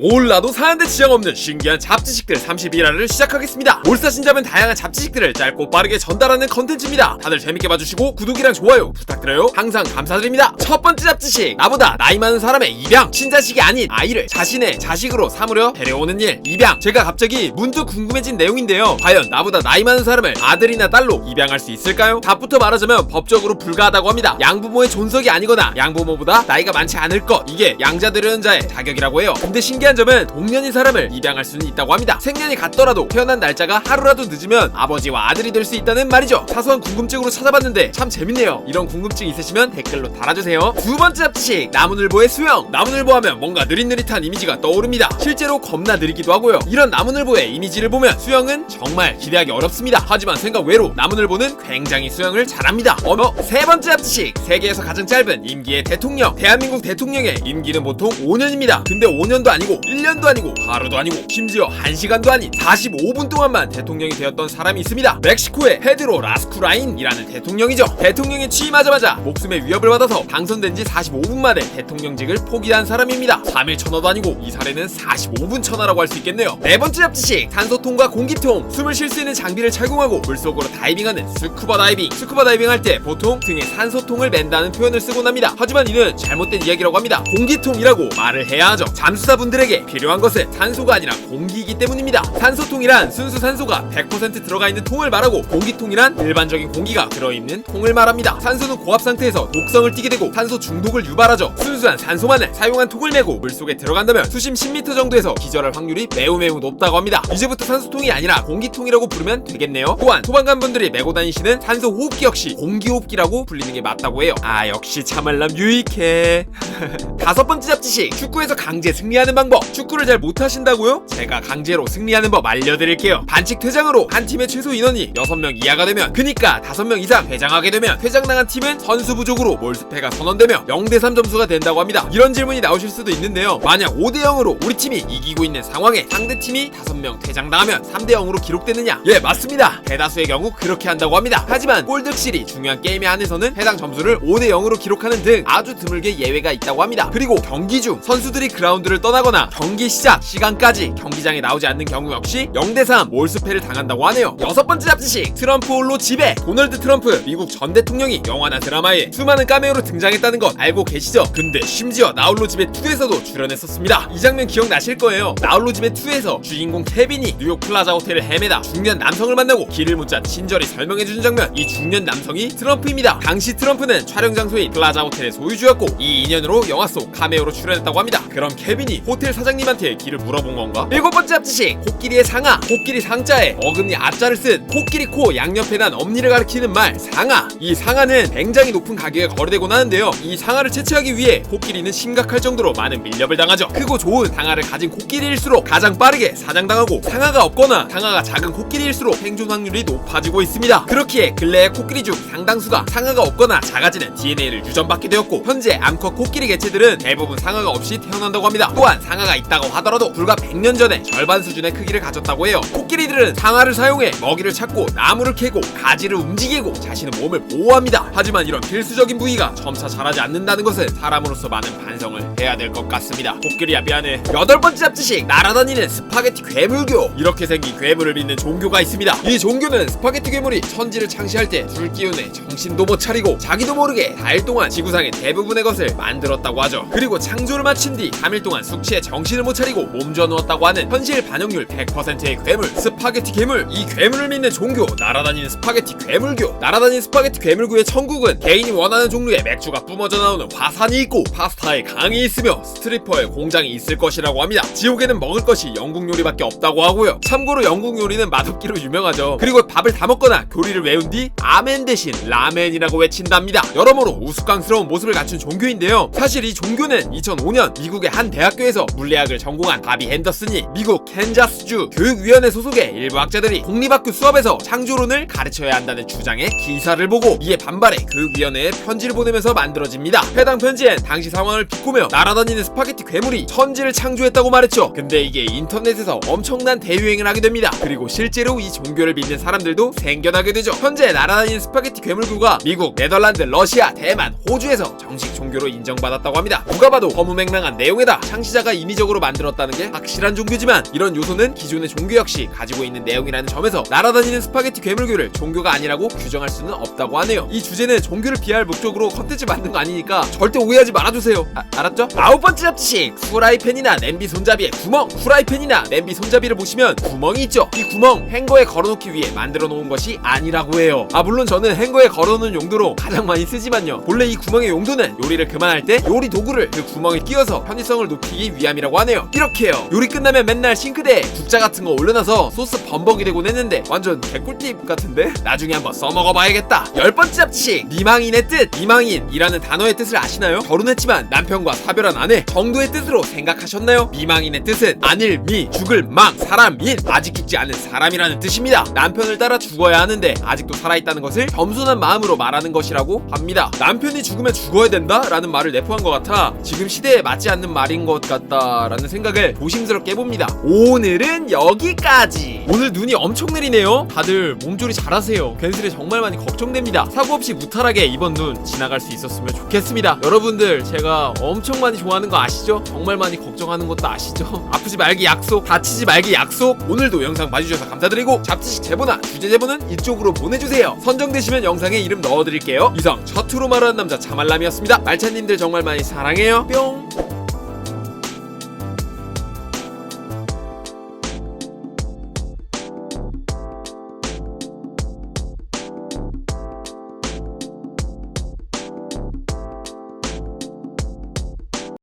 몰라도 사는데 지장 없는 신기한 잡지식들 32화를 시작하겠습니다. 몰사신잡은 다양한 잡지식들을 짧고 빠르게 전달하는 컨텐츠입니다. 다들 재밌게 봐주시고 구독이랑 좋아요 부탁드려요. 항상 감사드립니다. 첫 번째 잡지식, 나보다 나이 많은 사람의 입양. 친자식이 아닌 아이를 자신의 자식으로 삼으려 데려오는 일, 입양. 제가 갑자기 문득 궁금해진 내용인데요. 과연 나보다 나이 많은 사람을 아들이나 딸로 입양할 수 있을까요? 답부터 말하자면 법적으로 불가하다고 합니다. 양부모의 존속이 아니거나 양부모보다 나이가 많지 않을 것, 이게 양자들여자의 자격이라고 해요. 근데 신기한 점은 동년인 사람을 입양할 수는 있다고 합니다. 생년이 같더라도 태어난 날짜가 하루라도 늦으면 아버지와 아들이 될 수 있다는 말이죠. 사소한 궁금증으로 찾아봤는데 참 재밌네요. 이런 궁금증 있으시면 댓글로 달아주세요. 두 번째 잡지식, 나무늘보의 수영. 나무늘보 하면 뭔가 느릿느릿한 이미지가 떠오릅니다. 실제로 겁나 느리기도 하고요. 이런 나무늘보의 이미지를 보면 수영은 정말 기대하기 어렵습니다. 하지만 생각 외로 나무늘보는 굉장히 수영을 잘합니다. 세 번째 잡지식, 세계에서 가장 짧은 임기의 대통령. 대한민국 대통령의 임기는 보통 5년입니다. 근데 5년도 아니고 1년도 아니고 하루도 아니고 심지어 1시간도 아닌 45분 동안만 대통령이 되었던 사람이 있습니다. 멕시코의 페드로 라스쿠라인이라는 대통령이죠. 대통령이 취임하자마자 목숨의 위협을 받아서 당선된 지 45분 만에 대통령직을 포기한 사람입니다. 3일 천하도 아니고 이 사례는 45분 천하라고 할 수 있겠네요. 네 번째 잡지식, 산소통과 공기통. 숨을 쉴 수 있는 장비를 착용하고 물속으로 다이빙하는 스쿠버 다이빙. 스쿠버 다이빙 할 때 보통 등에 산소통을 맨다는 표현을 쓰곤 합니다. 하지만 이는 잘못된 이야기라고 합니다. 공기통이라고 말을 해야 하죠. 잠수사분들에게 필요한 것은 산소가 아니라 공기이기 때문입니다. 산소통이란 순수 산소가 100% 들어가 있는 통을 말하고, 공기통이란 일반적인 공기가 들어있는 통을 말합니다. 산소는 고압 상태에서 독성을 띠게 되고 산소 중독을 유발하죠. 순수한 산소만을 사용한 통을 메고 물속에 들어간다면 수심 10m 정도에서 기절할 확률이 매우 높다고 합니다. 이제부터 산소통이 아니라 공기통이라고 부르면 되겠네요. 또한 소방관분들이 메고 다니시는 산소 호흡기 역시 공기호흡기라고 불리는 게 맞다고 해요. 아, 역시 참알람 유익해. 다섯 번째 잡지식, 축구에서 강제 승리하는 방법. 축구를 잘 못하신다고요? 제가 강제로 승리하는 법 알려드릴게요. 반칙 퇴장으로 한 팀의 최소 인원이 6명 이하가 되면, 그니까 5명 이상 퇴장하게 되면 퇴장당한 팀은 선수 부족으로 몰수패가 선언되며 0대3 점수가 된다고 합니다. 이런 질문이 나오실 수도 있는데요. 만약 5대0으로 우리 팀이 이기고 있는 상황에 상대팀이 5명 퇴장당하면 3대0으로 기록되느냐? 예, 맞습니다. 대다수의 경우 그렇게 한다고 합니다. 하지만 골득실이 중요한 게임에 한해서는 해당 점수를 5대0으로 기록하는 등 아주 드물게 예외가 있다고 합니다. 그리고 경기 중 선수들이 그라운드를 떠나거나 경기 시작 시간까지 경기장에 나오지 않는 경우 역시 0대3 몰수패를 당한다고 하네요. 여섯 번째 잡지식, 트럼프 홀로 지배. 도널드 트럼프 미국 전 대통령이 영화나 드라마에 수많은 카메오로 등장했다는 것 알고 계시죠? 근데 심지어 나홀로 지배 2에서도 출연했었습니다. 이 장면 기억나실 거예요. 나홀로 지배 2에서 주인공 케빈이 뉴욕 플라자 호텔을 헤매다 중년 남성을 만나고 길을 묻자 친절히 설명해주는 장면. 이 중년 남성이 트럼프입니다. 당시 트럼프는 촬영 장소인 플라자 호텔의 소유주였고 이 인연으로 영화 속 카메오로 출연했다고 합니다. 그럼 케빈이 호텔 사장님한테 길을 물어본 건가? 일곱 번째 잡지식, 코끼리의 상아. 코끼리 상자에 어금니 아자를 쓴 코끼리 코 양옆에 난 엄니를 가리키는 말 상아. 이 상아는 굉장히 높은 가격에 거래되곤 하는데요. 이 상아를 채취하기 위해 코끼리는 심각할 정도로 많은 밀렵을 당하죠. 크고 좋은 상아를 가진 코끼리일수록 가장 빠르게 사장당하고, 상아가 없거나 상아가 작은 코끼리일수록 생존 확률이 높아지고 있습니다. 그렇기에 근래의 코끼리 중 상당수가 상아가 없거나 작아지는 DNA를 유전받게 되었고, 현재 암컷 코끼리 개체들은 대부분 상아가 없이 태어난다고 합니다. 또한 상아가 있다고 하더라도 불과 100년 전에 절반 수준의 크기를 가졌다고 해요. 코끼리들은 상아를 사용해 먹이를 찾고 나무를 캐고 가지를 움직이고 자신의 몸을 보호합니다. 하지만 이런 필수적인 부위가 점차 자라지 않는다는 것은 사람으로서 많은 반성을 해야 될 것 같습니다. 코끼리야 미안해. 여덟 번째 잡지식, 날아다니는 스파게티 괴물교. 이렇게 생긴 괴물을 믿는 종교가 있습니다. 이 종교는 스파게티 괴물이 천지를 창시할 때 불기운에 정신도 못 차리고 자기도 모르게 4일 동안 지구상의 대부분의 것을 만들었다고 하죠. 그리고 창조를 마친 뒤 3일 동안 숙취에 정신을 못 차리고 몸져 누웠다고 하는 현실 반영률 100%의 괴물, 스파게티 괴물. 이 괴물을 믿는 종교, 날아다니는 스파게티 괴물교. 날아다니는 스파게티 괴물교의 천국은 개인이 원하는 종류의 맥주가 뿜어져 나오는 화산이 있고 파스타에 강이 있으며 스트리퍼의 공장이 있을 것이라고 합니다. 지옥에는 먹을 것이 영국 요리밖에 없다고 하고요. 참고로 영국 요리는 맛없기로 유명하죠. 그리고 밥을 다 먹거나 교리를 외운 뒤 아멘 대신 라멘이라고 외친답니다. 여러모로 우스꽝스러운 모습을 갖춘 종교인데요. 사실 이 종교는 2005년 미국의 한 대학교에서 물리학을 전공한 바비 핸더슨이 미국 캔자스주 교육위원회 소속의 일부 학자들이 공립학교 수업에서 창조론을 가르쳐야 한다는 주장에 기사를 보고 이에 반발해 교육위원회에 편지를 보내면서 만들어집니다. 해당 편지엔 당시 상황을 비꼬며 날아다니는 스파게티 괴물이 천지를 창조했다고 말했죠. 근데 이게 인터넷에서 엄청난 대유행을 하게 됩니다. 그리고 실제로 이 종교를 믿는 사람들도 생겨나게 되죠. 현재 날아다니는 스파게티 괴물교가 미국, 네덜란드, 러시아, 대만, 호주에서 정식 종교로 인정받았다고 합니다. 누가 봐도 허무맹랑한 내용에다 창시자가 이 임의적으로 만들었다는 게 확실한 종교지만 이런 요소는 기존의 종교 역시 가지고 있는 내용이라는 점에서 날아다니는 스파게티 괴물교를 종교가 아니라고 규정할 수는 없다고 하네요. 이 주제는 종교를 비하할 목적으로 컨텐츠 만든 거 아니니까 절대 오해하지 말아주세요. 알았죠? 9번째 잡지식, 후라이팬이나 냄비 손잡이에 구멍. 후라이팬이나 냄비 손잡이를 보시면 구멍이 있죠. 이 구멍 행거에 걸어놓기 위해 만들어 놓은 것이 아니라고 해요. 물론 저는 행거에 걸어놓는 용도로 가장 많이 쓰지만요, 본래 이 구멍의 용도는 요리를 그만할 때 요리 도구를 그 구멍에 끼워서 편의성을 높이기 위함이라고 하네요. 이렇게요, 요리 끝나면 맨날 싱크대에 국자 같은 거 올려놔서 소스 범벅이 되곤 했는데 완전 개꿀팁 같은데? 나중에 한번 써먹어봐야겠다. 10번째 잡지식, 미망인의 뜻. 미망인이라는 단어의 뜻을 아시나요? 결혼했지만 남편과 사별한 아내 정도의 뜻으로 생각하셨나요? 미망인의 뜻은 안일 미, 죽을 망, 사람인, 아직 죽지 않은 사람이라는 뜻입니다. 남편을 따라 죽어야 하는데 아직도 살아있다는 것을 겸손한 마음으로 말하는 것이라고 합니다. 남편이 죽으면 죽어야 된다? 라는 말을 내포한 것 같아 지금 시대에 맞지 않는 말인 것 같다라는 생각을 조심스럽게 해봅니다. 오늘은 여기까지. 오늘 눈이 엄청 내리네요. 다들 몸조리 잘하세요. 괜스레 정말 많이 걱정됩니다. 사고 없이 무탈하게 이번 눈 지나갈 수 있었으면 좋겠습니다. 여러분들 제가 엄청 많이 좋아하는 거 아시죠? 정말 많이 걱정하는 것도 아시죠? 아프지 말기 약속, 다치지 말기 약속. 오늘도 영상 봐주셔서 감사드리고 잡지식 제보나 주제 제보는 이쪽으로 보내주세요. 선정되시면 영상에 이름 넣어드릴게요. 이상 셔투로 말하는 남자 자말람이었습니다. 말차님들 정말 많이 사랑해요. 뿅.